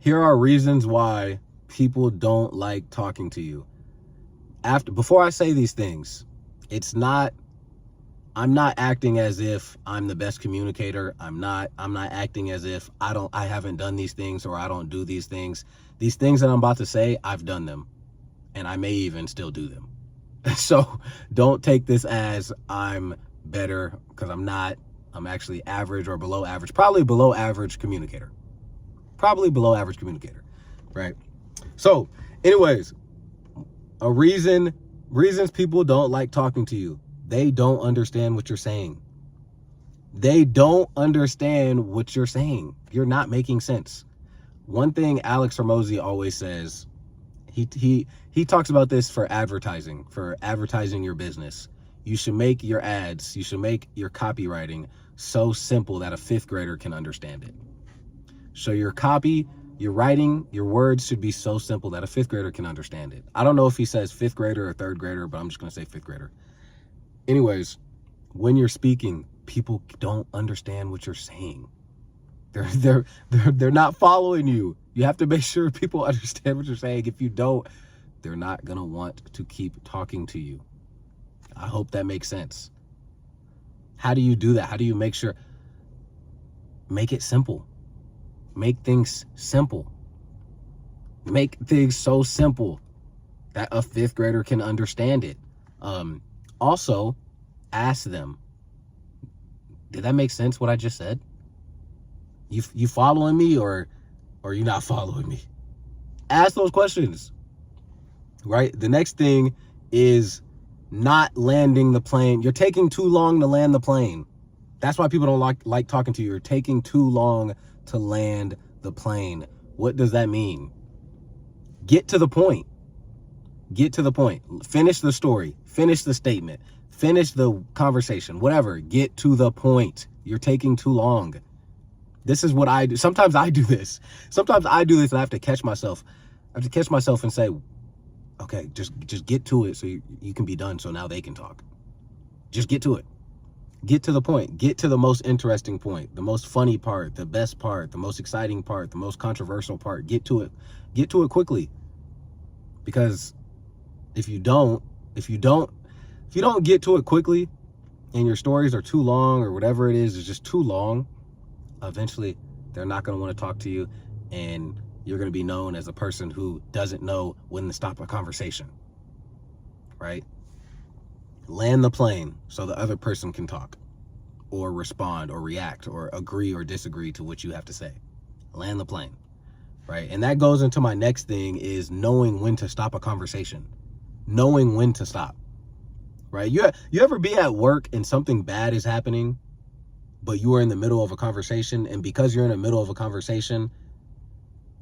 Here are reasons why people don't like talking to you. Before I say these things, I'm not acting as if I'm the best communicator. I'm not acting as if I haven't done these things or I don't do these things. These things that I'm about to say, I've done them, and I may even still do them. So don't take this as I'm better, because I'm not. I'm actually average or below average, probably below average communicator. Right? So, anyways, reasons people don't like talking to you. They don't understand what you're saying. They don't understand what you're saying. You're not making sense. One thing Alex Hormozi always says, he talks about this for advertising your business. You should make your ads, you should make your copywriting so simple that a fifth grader can understand it. So your copy, your writing, your words should be so simple that a fifth grader can understand it. I don't know if he says fifth grader or third grader, but I'm just going to say fifth grader. Anyways, when you're speaking, people don't understand what you're saying. They're not following you. You have to make sure people understand what you're saying. If you don't, they're not going to want to keep talking to you. I hope that makes sense. How do you do that? How do you make sure? Make it simple. Make things simple. Make things so simple that a fifth grader can understand it. Also, ask them, did that make sense what I just said? You following me, or you not following me? Ask those questions, right? The next thing is not landing the plane. You're taking too long to land the plane. That's why people don't like talking to you. You're taking too long to land the plane. What does that mean? Get to the point. Get to the point. Finish the story. Finish the statement. Finish the conversation. Whatever. Get to the point. You're taking too long. This is what I do. Sometimes I do this. And I have to catch myself. And say, okay, just get to it so you can be done so now they can talk. Just get to it. Get to the point. Get to the most interesting point, the most funny part, the best part, the most exciting part, the most controversial part. Get to it. Get to it quickly. Because if you don't get to it quickly and your stories are too long or whatever it is just too long, eventually they're not going to want to talk to you, and you're going to be known as a person who doesn't know when to stop a conversation, right? Land the plane so the other person can talk or respond or react or agree or disagree to what you have to say. Land the plane, right? And that goes into my next thing, is knowing when to stop a conversation. Knowing when to stop, right? You ever be at work and something bad is happening, but you are in the middle of a conversation, and because you're in the middle of a conversation,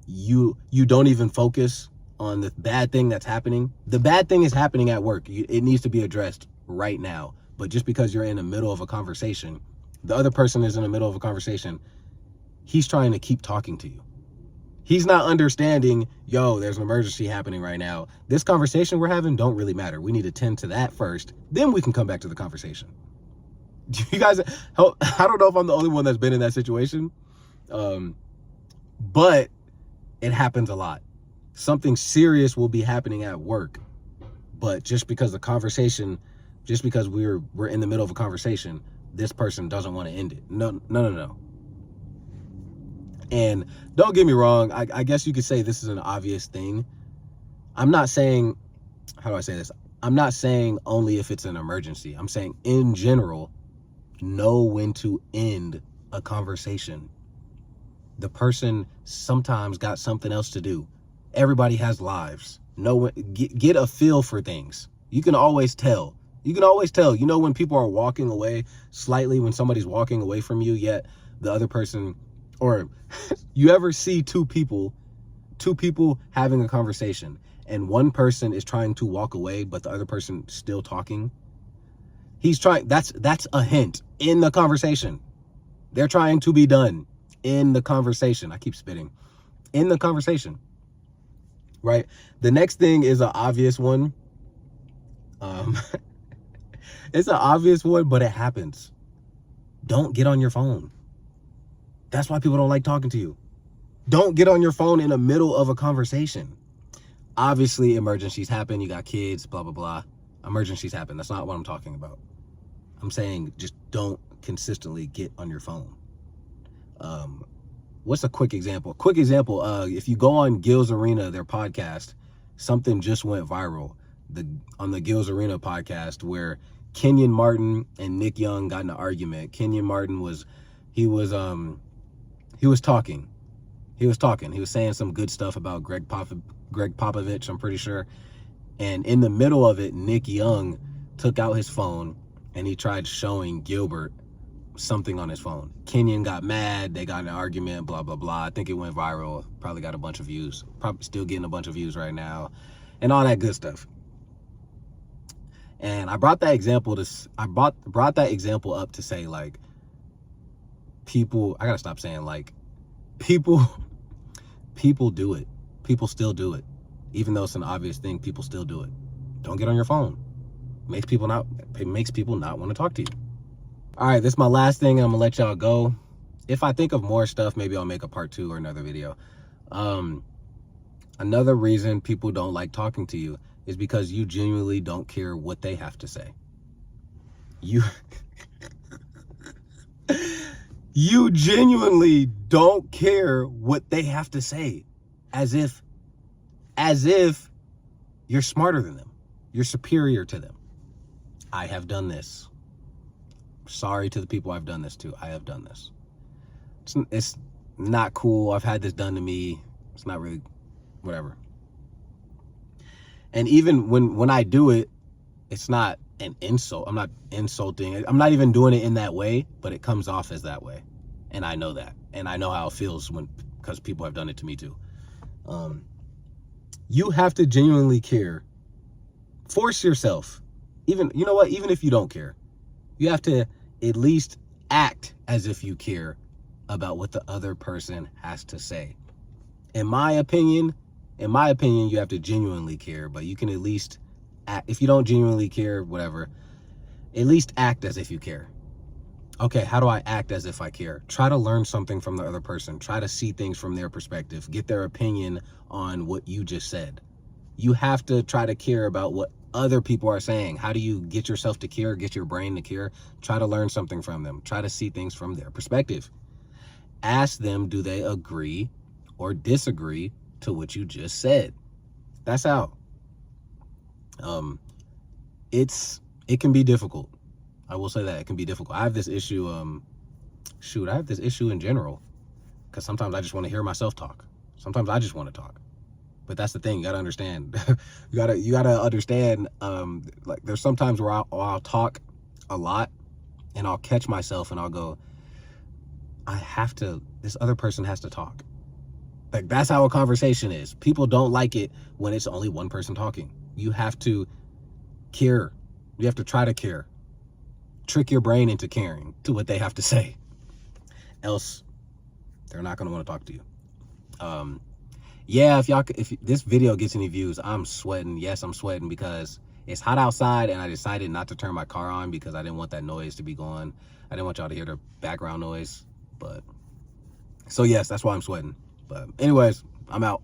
you don't even focus on the bad thing that's happening. The bad thing is happening at work. It needs to be addressed right now. But just because you're in the middle of a conversation, the other person is in the middle of a conversation, he's trying to keep talking to you. He's not understanding, there's an emergency happening right now. This conversation we're having don't really matter. We need to tend to that first. Then we can come back to the conversation. Do you guys, I don't know if I'm the only one that's been in that situation, but it happens a lot. Something serious will be happening at work, but just because we're in the middle of a conversation, this person doesn't want to end it. No. And don't get me wrong, I guess you could say this is an obvious thing. I'm not saying, how do I say this? I'm not saying only if it's an emergency. I'm saying in general, know when to end a conversation. The person sometimes got something else to do. Everybody has lives. Get a feel for things. You can always tell. When people are walking away slightly, when somebody's walking away from you, yet the other person, or you ever see two people having a conversation and one person is trying to walk away, but the other person still talking? That's a hint in the conversation. They're trying to be done in the conversation. I keep spitting. In the conversation, right? The next thing is an obvious one. It's an obvious one, but it happens. Don't get on your phone. That's why people don't like talking to you. Don't get on your phone in the middle of a conversation. Obviously, emergencies happen. You got kids, blah, blah, blah. Emergencies happen. That's not what I'm talking about. I'm saying just don't consistently get on your phone. What's a quick example? Quick example, if you go on Gil's Arena, their podcast, something just went viral on the Gil's Arena podcast where Kenyon Martin and Nick Young got in an argument. Kenyon Martin was talking. He was saying some good stuff about Greg Popovich, I'm pretty sure. And in the middle of it, Nick Young took out his phone and he tried showing Gilbert something on his phone. Kenyon got mad. They got in an argument, blah, blah, blah. I think it went viral. Probably got a bunch of views. Probably still getting a bunch of views right now and all that good stuff. And I brought that example up to say, like, people, I gotta stop saying, like, people do it. People still do it. Even though it's an obvious thing, people still do it. Don't get on your phone. It makes people not want to talk to you. All right, this is my last thing, and I'm gonna let y'all go. If I think of more stuff, maybe I'll make a part 2 or another video. Another reason people don't like talking to you is because you genuinely don't care what they have to say. You genuinely don't care what they have to say, as if you're smarter than them. You're superior to them. I have done this. Sorry to the people I've done this to. I have done this. It's not cool. I've had this done to me. It's not really, whatever. And even when I do it, it's not an insult. I'm not insulting. I'm not even doing it in that way, but it comes off as that way. And I know that. And I know how it feels because people have done it to me too. You have to genuinely care. Force yourself. Even if you don't care, you have to at least act as if you care about what the other person has to say. In my opinion, you have to genuinely care, but you can at least act. If you don't genuinely care, whatever, at least act as if you care. Okay, how do I act as if I care? Try to learn something from the other person. Try to see things from their perspective. Get their opinion on what you just said. You have to try to care about what other people are saying. How do you get yourself to care, get your brain to care? Try to learn something from them. Try to see things from their perspective. Ask them, do they agree or disagree to what you just said? That's how. It can be difficult. I will say that it can be difficult. I have this issue, I have this issue in general, because sometimes I just want to hear myself talk. Sometimes I just want to talk. But that's the thing, you gotta understand. you gotta understand, like, there's sometimes where I'll talk a lot and I'll catch myself and I'll go, this other person has to talk. Like, that's how a conversation is. People don't like it when it's only one person talking. You have to care. You have to try to care. Trick your brain into caring to what they have to say. Else, they're not gonna want to talk to you. Yeah, if this video gets any views, I'm sweating. Yes, I'm sweating because it's hot outside and I decided not to turn my car on because I didn't want that noise to be going. I didn't want y'all to hear the background noise. So yes, that's why I'm sweating. But anyways, I'm out.